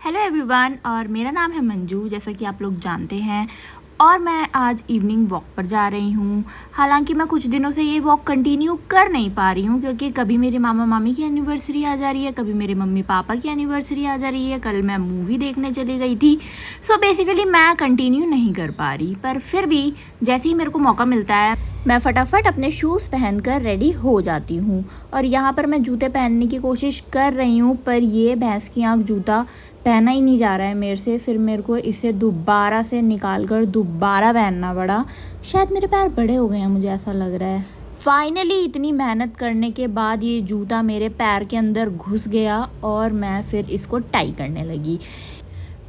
Hello everyone, और मेरा नाम है मंजू, जैसा कि आप लोग जानते हैं। और मैं आज इवनिंग वॉक पर जा रही हूँ। हालांकि मैं कुछ दिनों से ये वॉक कंटिन्यू कर नहीं पा रही हूँ, क्योंकि कभी मेरे मामा मामी की एनिवर्सरी आ जा रही है, कभी मेरे मम्मी पापा की एनिवर्सरी आ जा रही है। कल मैं मूवी देखने चली गई थी। सो बेसिकली मैं कंटिन्यू नहीं कर पा रही, पर फिर भी जैसे ही मेरे को मौका मिलता है मैं फटाफट अपने शूज़ पहनकर रेडी हो जाती हूँ। और यहाँ पर मैं जूते पहनने की कोशिश कर रही हूँ, पर ये भैंस की आँख जूता पहना ही नहीं जा रहा है मेरे से। फिर मेरे को इसे दोबारा से निकाल कर दोबारा पहनना पड़ा। शायद मेरे पैर बड़े हो गए हैं, मुझे ऐसा लग रहा है। फाइनली इतनी मेहनत करने के बाद ये जूता मेरे पैर के अंदर घुस गया और मैं फिर इसको टाई करने लगी।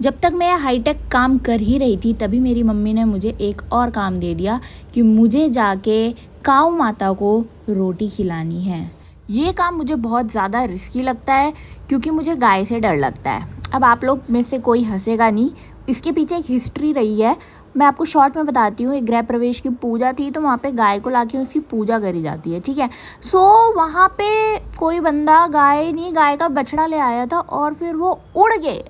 जब तक मैं हाईटेक काम कर ही रही थी, तभी मेरी मम्मी ने मुझे एक और काम दे दिया कि मुझे जाके काऊ माता को रोटी खिलानी है। ये काम मुझे बहुत ज़्यादा रिस्की लगता है, क्योंकि मुझे गाय से डर लगता है। अब आप लोग में से कोई हंसेगा नहीं, इसके पीछे एक हिस्ट्री रही है। मैं आपको शॉर्ट में बताती हूँ। एक गृह प्रवेश की पूजा थी, तो वहाँ पे गाय को लाके उसकी पूजा करी जाती है, ठीक है। सो वहाँ पे कोई बंदा गाय का बछड़ा ले आया था, और फिर वो उड़ के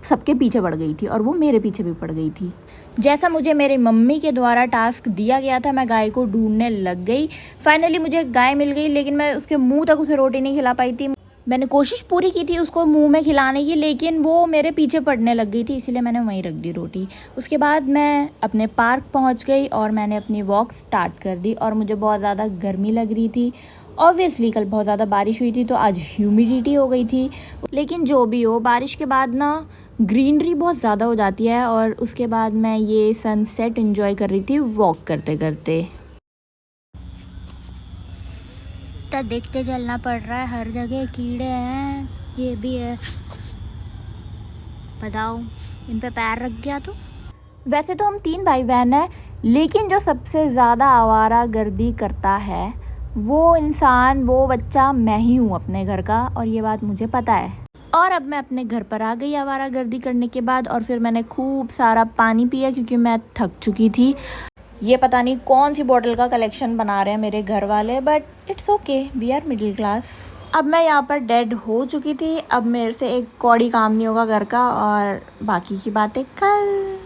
सबके पीछे पड़ गई थी, और वो मेरे पीछे भी पड़ गई थी। जैसा मुझे मेरी मम्मी के द्वारा टास्क दिया गया था, मैं गाय को ढूंढने लग गई। फाइनली मुझे गाय मिल गई, लेकिन मैं उसके मुंह तक उसे रोटी नहीं खिला पाई थी। मैंने कोशिश पूरी की थी उसको मुंह में खिलाने की, लेकिन वो मेरे पीछे पड़ने लग गई थी, इसीलिए मैंने वहीं रख दी रोटी। उसके बाद मैं अपने पार्क पहुंच गई और मैंने अपनी वॉक स्टार्ट कर दी। और मुझे बहुत ज़्यादा गर्मी लग रही थी। ऑब्वियसली कल बहुत ज़्यादा बारिश हुई थी, तो आज ह्यूमिडिटी हो गई थी। लेकिन जो भी हो, बारिश के बाद ना ग्रीनरी बहुत ज़्यादा हो जाती है। और उसके बाद मैं ये सनसेट एंजॉय कर रही थी वॉक करते करते। तो देखते चलना पड़ रहा है, हर जगह कीड़े हैं, ये भी है। बताओ, इन पे पैर रख गया तो। वैसे तो हम 3 भाई बहन हैं, लेकिन जो सबसे ज़्यादा आवारागर्दी करता है वो इंसान, वो बच्चा मैं ही हूँ अपने घर का, और ये बात मुझे पता है। और अब मैं अपने घर पर आ गई आवारागर्दी करने के बाद, और फिर मैंने खूब सारा पानी पिया, क्योंकि मैं थक चुकी थी। ये पता नहीं कौन सी बॉटल का कलेक्शन बना रहे हैं मेरे घर वाले, but it's okay, we are middle class. अब मैं यहाँ पर डेड हो चुकी थी। अब मेरे से एक कौड़ी काम नहीं होगा घर का, और बाकी की बातें कल।